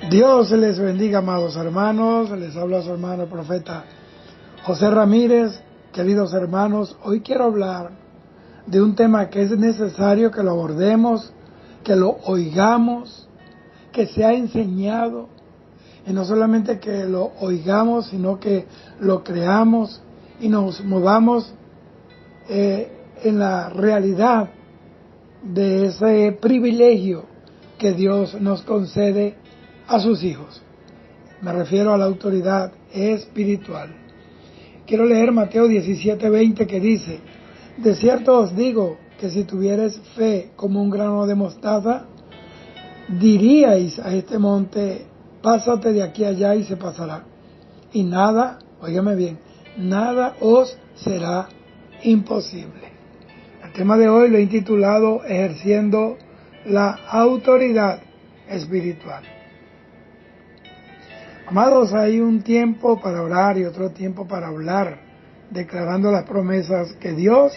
Dios les bendiga, amados hermanos. Les habla su hermano el profeta José Ramírez. Queridos hermanos, hoy quiero hablar de un tema que es necesario que lo abordemos, que lo oigamos, que sea enseñado, y no solamente que lo oigamos, sino que lo creamos y nos movamos en la realidad de ese privilegio que Dios nos concede a sus hijos. Me refiero a la autoridad espiritual. Quiero leer Mateo 17:20 que dice: de cierto os digo que si tuvierais fe como un grano de mostaza, diríais a este monte, pásate de aquí a allá y se pasará. Y nada, óigame bien, nada os será imposible. El tema de hoy lo he intitulado Ejerciendo la autoridad espiritual. Amados, hay un tiempo para orar y otro tiempo para hablar, declarando las promesas que Dios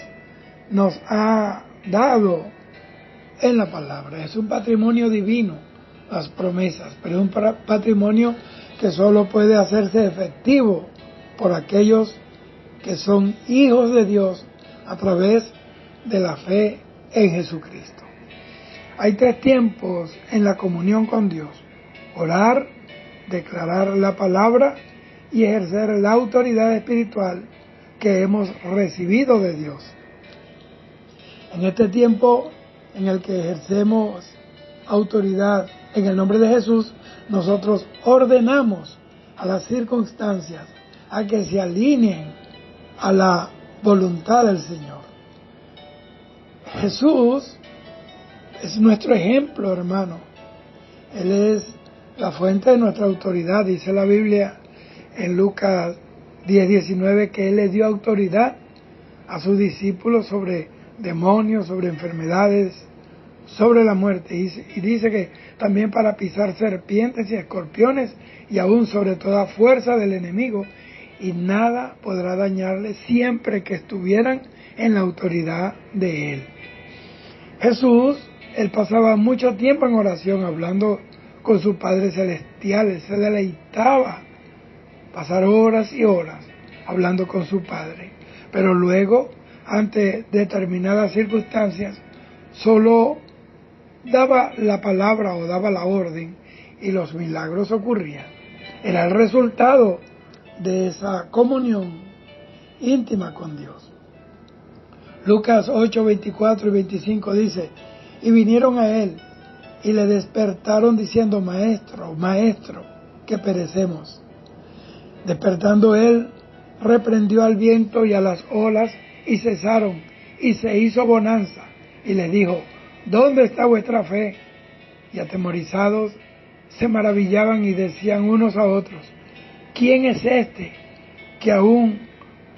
nos ha dado en la palabra. Es un patrimonio divino, las promesas, pero es un patrimonio que solo puede hacerse efectivo por aquellos que son hijos de Dios a través de la fe en Jesucristo. Hay tres tiempos en la comunión con Dios: orar, declarar la palabra y ejercer la autoridad espiritual que hemos recibido de Dios. En este tiempo en el que ejercemos autoridad en el nombre de Jesús, nosotros ordenamos a las circunstancias a que se alineen a la voluntad del Señor. Jesús es nuestro ejemplo, hermano. Él es la fuente de nuestra autoridad. Dice la Biblia en Lucas 10:19 que Él le dio autoridad a sus discípulos sobre demonios, sobre enfermedades, sobre la muerte. Y dice que también para pisar serpientes y escorpiones y aún sobre toda fuerza del enemigo, y nada podrá dañarles siempre que estuvieran en la autoridad de Él. Jesús, Él pasaba mucho tiempo en oración hablando con su Padre Celestial. Él se deleitaba pasar horas y horas hablando con su Padre. Pero luego, ante determinadas circunstancias, solo daba la palabra o daba la orden y los milagros ocurrían. Era el resultado de esa comunión íntima con Dios. Lucas 8:24 y 25 dice: y vinieron a Él y le despertaron diciendo: Maestro, Maestro, que perecemos. Despertando Él, reprendió al viento y a las olas, y cesaron, y se hizo bonanza. Y les dijo: ¿dónde está vuestra fe? Y atemorizados se maravillaban y decían unos a otros: ¿quién es este que aún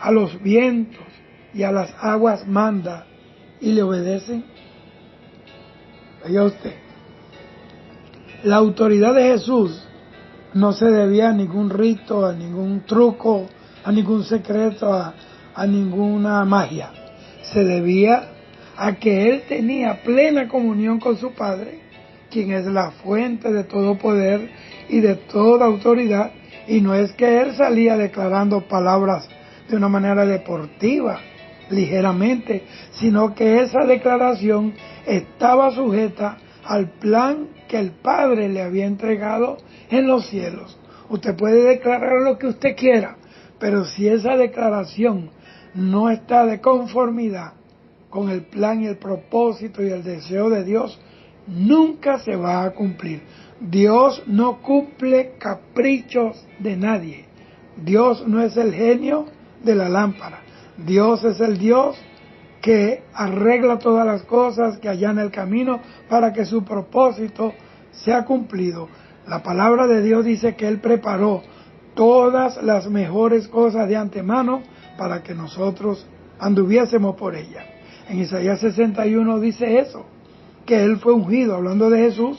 a los vientos y a las aguas manda y le obedecen? Oiga usted, la autoridad de Jesús no se debía a ningún rito, a ningún truco, a ningún secreto, a ninguna magia. Se debía a que Él tenía plena comunión con su Padre, quien es la fuente de todo poder y de toda autoridad. Y no es que Él salía declarando palabras de una manera deportiva, ligeramente, sino que esa declaración estaba sujeta al plan que el Padre le había entregado en los cielos. Usted puede declarar lo que usted quiera, pero si esa declaración no está de conformidad con el plan y el propósito y el deseo de Dios, nunca se va a cumplir. Dios no cumple caprichos de nadie. Dios no es el genio de la lámpara. Dios es el Dios que arregla todas las cosas, que allana el camino para que su propósito sea cumplido. La palabra de Dios dice que Él preparó todas las mejores cosas de antemano para que nosotros anduviésemos por ellas. En Isaías 61 dice eso, que Él fue ungido, hablando de Jesús,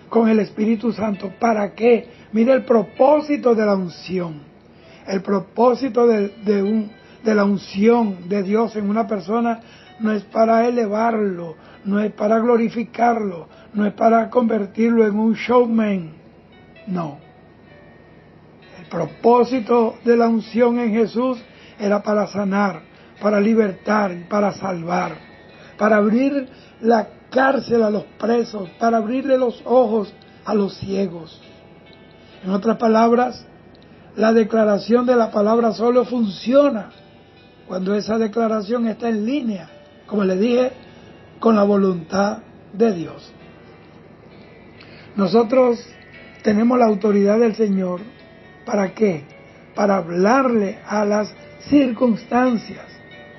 con el Espíritu Santo. ¿Para qué? Mire el propósito de la unción. El propósito de la unción de Dios en una persona no es para elevarlo, no es para glorificarlo, no es para convertirlo en un showman. No. El propósito de la unción en Jesús era para sanar, para libertar, para salvar, para abrir la cárcel a los presos, para abrirle los ojos a los ciegos. En otras palabras, la declaración de la palabra solo funciona cuando esa declaración está en línea, como le dije, con la voluntad de Dios. Nosotros tenemos la autoridad del Señor. ¿Para qué? Para hablarle a las circunstancias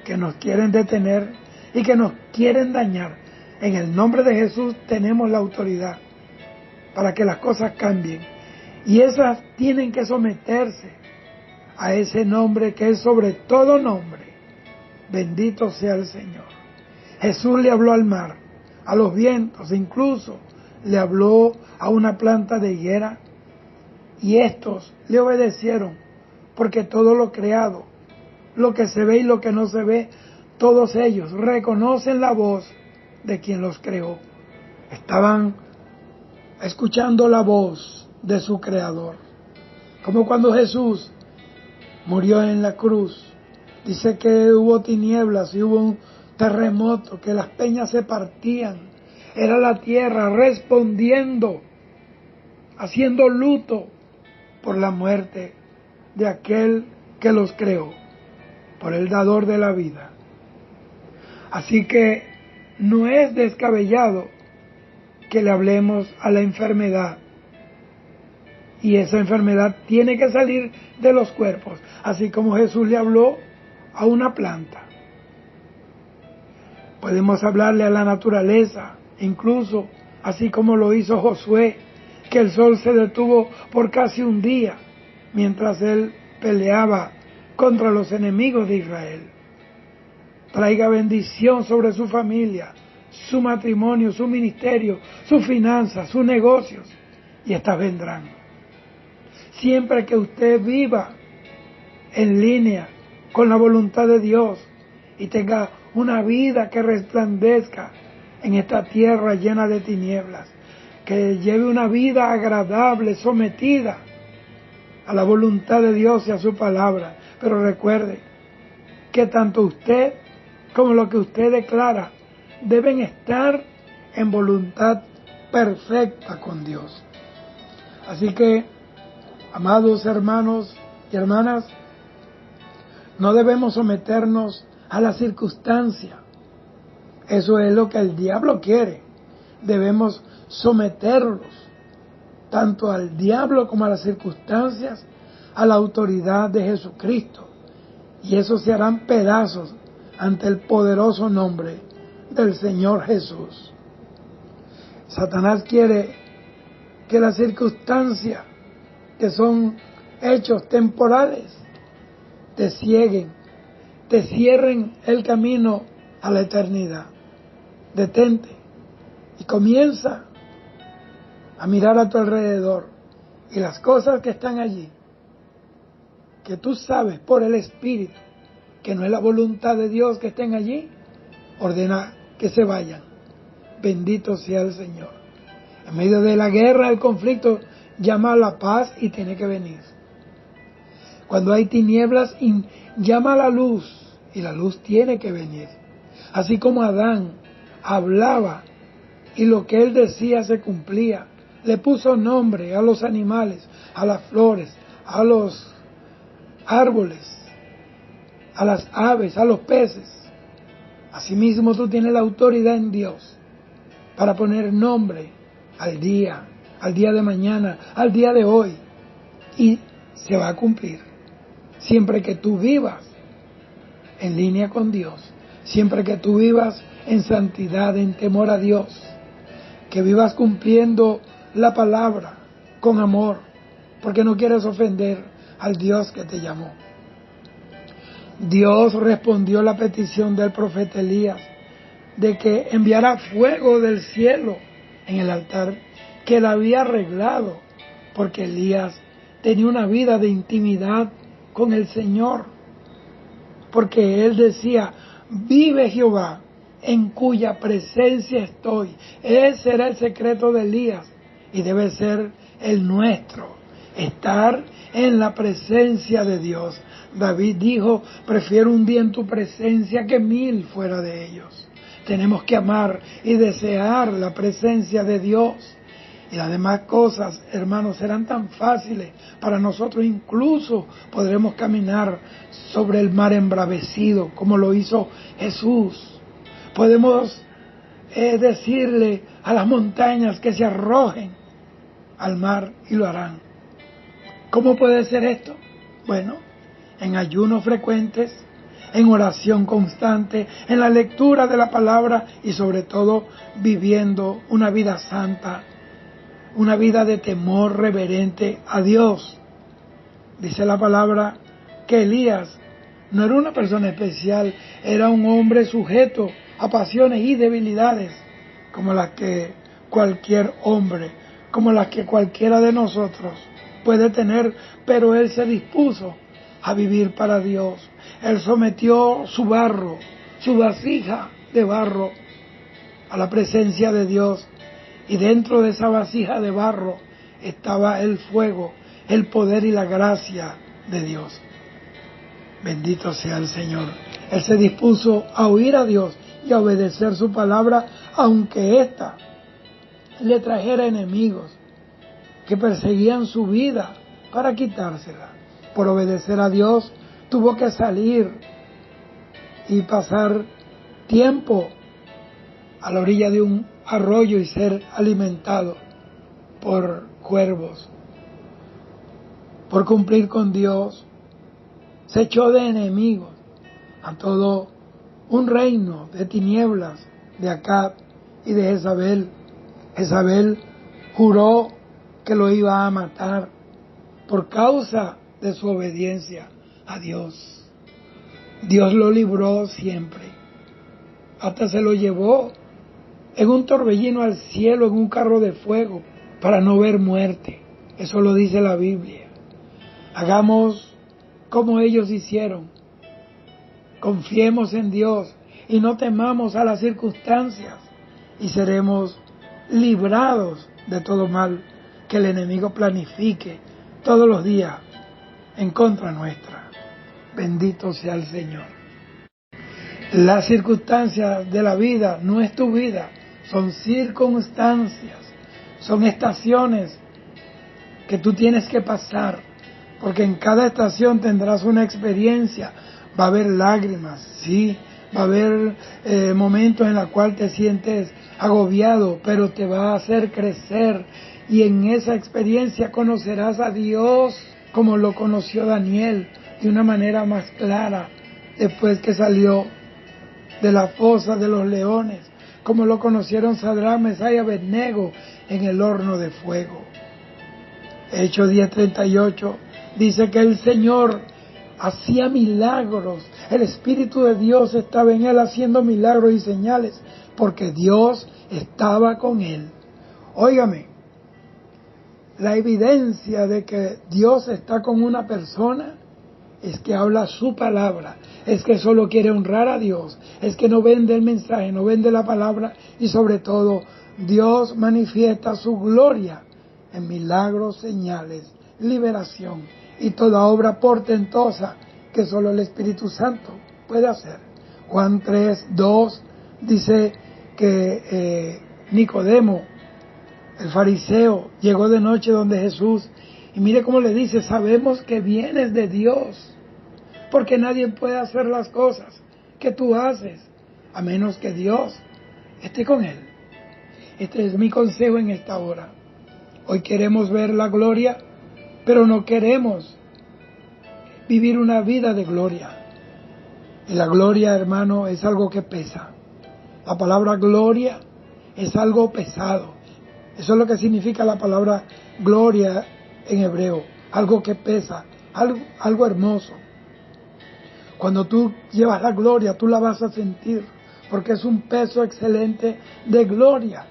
que nos quieren detener y que nos quieren dañar. En el nombre de Jesús tenemos la autoridad para que las cosas cambien. Y esas tienen que someterse a ese nombre que es sobre todo nombre. Bendito sea el Señor. Jesús le habló al mar, a los vientos, incluso le habló a una planta de higuera, y estos le obedecieron, porque todo lo creado, lo que se ve y lo que no se ve, todos ellos reconocen la voz de quien los creó. Estaban escuchando la voz de su Creador. Como cuando Jesús murió en la cruz, dice que hubo tinieblas y hubo un terremoto, que las peñas se partían. Era la tierra respondiendo, haciendo luto por la muerte de aquel que los creó, por el dador de la vida. Así que no es descabellado que le hablemos a la enfermedad, y esa enfermedad tiene que salir de los cuerpos, así como Jesús le habló a una planta. Podemos hablarle a la naturaleza, incluso así como lo hizo Josué, que el sol se detuvo por casi un día mientras él peleaba contra los enemigos de Israel. Traiga bendición sobre su familia, su matrimonio, su ministerio, sus finanzas, sus negocios, y estas vendrán. Siempre que usted viva en línea con la voluntad de Dios y tenga una vida que resplandezca en esta tierra llena de tinieblas, que lleve una vida agradable, sometida a la voluntad de Dios y a su palabra. Pero recuerde que tanto usted como lo que usted declara deben estar en voluntad perfecta con Dios. Así que, amados hermanos y hermanas, no debemos someternos a la circunstancia. Eso es lo que el diablo quiere. Debemos someterlos, tanto al diablo como a las circunstancias, a la autoridad de Jesucristo. Y esos se harán pedazos ante el poderoso nombre del Señor Jesús. Satanás quiere que las circunstancias, que son hechos temporales, te cieguen, te cierren el camino a la eternidad. Detente y comienza a mirar a tu alrededor, y las cosas que están allí, que tú sabes por el Espíritu que no es la voluntad de Dios que estén allí, ordena que se vayan. Bendito sea el Señor. En medio de la guerra, el conflicto, llama a la paz y tiene que venir. Cuando hay tinieblas, llama a la luz y la luz tiene que venir. Así como Adán hablaba y lo que él decía se cumplía, le puso nombre a los animales, a las flores, a los árboles, a las aves, a los peces. Asimismo tú tienes la autoridad en Dios para poner nombre al día de mañana, al día de hoy, y se va a cumplir. Siempre que tú vivas en línea con Dios, siempre que tú vivas en santidad, en temor a Dios, que vivas cumpliendo la palabra con amor, porque no quieres ofender al Dios que te llamó. Dios respondió la petición del profeta Elías de que enviara fuego del cielo en el altar que él había arreglado, porque Elías tenía una vida de intimidad con el Señor, porque él decía: vive Jehová, en cuya presencia estoy. Ese era el secreto de Elías, y debe ser el nuestro, estar en la presencia de Dios. David dijo, prefiero un día en tu presencia que 1000 fuera de ellos. Tenemos que amar y desear la presencia de Dios. Y las demás cosas, hermanos, serán tan fáciles para nosotros. Incluso podremos caminar sobre el mar embravecido, como lo hizo Jesús. Podemos decirle a las montañas que se arrojen al mar y lo harán. ¿Cómo puede ser esto? Bueno, en ayunos frecuentes, en oración constante, en la lectura de la palabra y sobre todo viviendo una vida santa, una vida de temor reverente a Dios. Dice la palabra que Elías no era una persona especial, era un hombre sujeto a pasiones y debilidades como las que cualquier hombre, como las que cualquiera de nosotros puede tener, pero él se dispuso a vivir para Dios. Él sometió su barro, su vasija de barro, a la presencia de Dios, y dentro de esa vasija de barro estaba el fuego, el poder y la gracia de Dios. Bendito sea el Señor. Él se dispuso a oír a Dios y a obedecer su palabra, aunque ésta le trajera enemigos que perseguían su vida para quitársela. Por obedecer a Dios tuvo que salir y pasar tiempo a la orilla de un arroyo y ser alimentado por cuervos. Por cumplir con Dios, se echó de enemigos a todo un reino de tinieblas de Acab y de Jezabel. Jezabel juró que lo iba a matar por causa de su obediencia a Dios. Dios lo libró siempre. Hasta se lo llevó en un torbellino al cielo, en un carro de fuego, para no ver muerte. Eso lo dice la Biblia. Hagamos como ellos hicieron. Confiemos en Dios y no temamos a las circunstancias y seremos librados de todo mal que el enemigo planifique todos los días en contra nuestra. Bendito sea el Señor. Las circunstancias de la vida no es tu vida, son circunstancias, son estaciones que tú tienes que pasar, porque en cada estación tendrás una experiencia. Va a haber lágrimas, sí, va a haber momentos en los cuales te sientes agobiado, pero te va a hacer crecer y en esa experiencia conocerás a Dios como lo conoció Daniel, de una manera más clara después que salió de la fosa de los leones, como lo conocieron Sadrach, Mesach y Abednego en el horno de fuego. Hechos 10:38 dice que el Señor hacía milagros, el Espíritu de Dios estaba en él haciendo milagros y señales, porque Dios estaba con él. Óigame, la evidencia de que Dios está con una persona es que habla su palabra, es que solo quiere honrar a Dios, es que no vende el mensaje, no vende la palabra y sobre todo Dios manifiesta su gloria en milagros, señales, liberación y toda obra portentosa que solo el Espíritu Santo puede hacer. Juan 3:2 dice que Nicodemo, el fariseo, llegó de noche donde Jesús y mire cómo le dice, sabemos que vienes de Dios, porque nadie puede hacer las cosas que tú haces a menos que Dios esté con él. Este es mi consejo en esta hora. Hoy queremos ver la gloria, pero no queremos vivir una vida de gloria. Y la gloria, hermano, es algo que pesa. La palabra gloria es algo pesado. Eso es lo que significa la palabra gloria en hebreo. Algo que pesa, algo hermoso. Cuando tú llevas la gloria, tú la vas a sentir, porque es un peso excelente de gloria.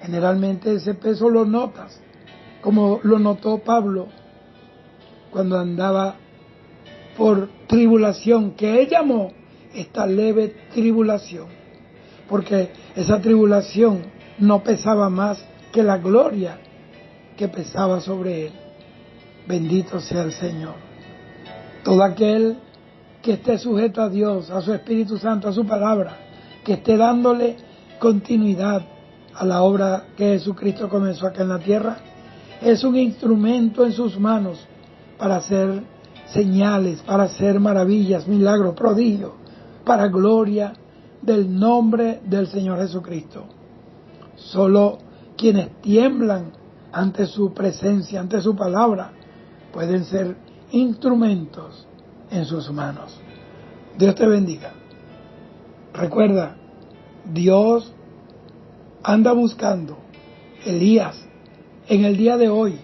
Generalmente ese peso lo notas, como lo notó Pablo cuando andaba por tribulación, que él llamó esta leve tribulación, porque esa tribulación no pesaba más que la gloria que pesaba sobre él. Bendito sea el Señor. Todo aquel que esté sujeto a Dios, a su Espíritu Santo, a su palabra, que esté dándole continuidad a la obra que Jesucristo comenzó acá en la tierra, es un instrumento en sus manos para hacer señales, para hacer maravillas, milagros, prodigios, para gloria del nombre del Señor Jesucristo. Solo quienes tiemblan ante su presencia, ante su palabra, pueden ser instrumentos en sus manos. Dios te bendiga. Recuerda, Dios anda buscando Elías en el día de hoy,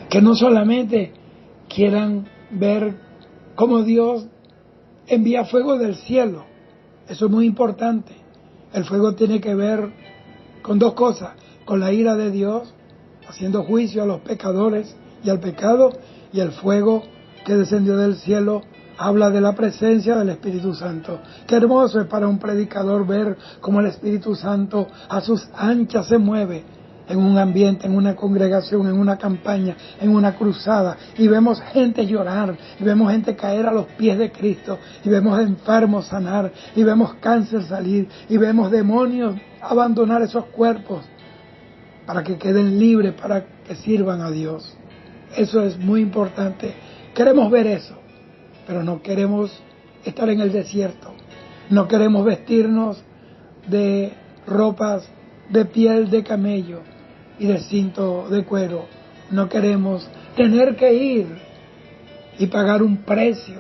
que no solamente quieran ver cómo Dios envía fuego del cielo. Eso es muy importante. El fuego tiene que ver con dos cosas: con la ira de Dios, haciendo juicio a los pecadores y al pecado, y el fuego que descendió del cielo habla de la presencia del Espíritu Santo. Qué hermoso es para un predicador ver cómo el Espíritu Santo a sus anchas se mueve en un ambiente, en una congregación, en una campaña, en una cruzada, y vemos gente llorar, y vemos gente caer a los pies de Cristo, y vemos enfermos sanar, y vemos cáncer salir, y vemos demonios abandonar esos cuerpos para que queden libres, para que sirvan a Dios. Eso es muy importante. Queremos ver eso, pero no queremos estar en el desierto. No queremos vestirnos de ropas de piel de camello y de cinto de cuero. No queremos tener que ir y pagar un precio.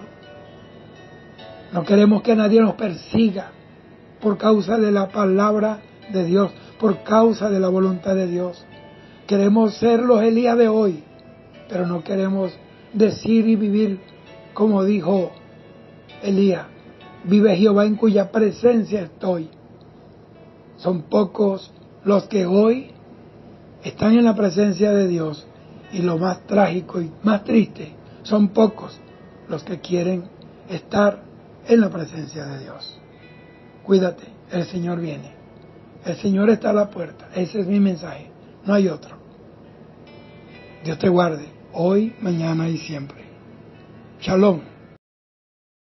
No queremos que nadie nos persiga por causa de la palabra de Dios, por causa de la voluntad de Dios. Queremos ser los Elías de hoy, pero no queremos decir y vivir como dijo Elías: vive Jehová en cuya presencia estoy. Son pocos los que hoy están en la presencia de Dios, y lo más trágico y más triste, son pocos los que quieren estar en la presencia de Dios. Cuídate, el Señor viene. El Señor está a la puerta. Ese es mi mensaje, no hay otro. Dios te guarde, hoy, mañana y siempre. Shalom.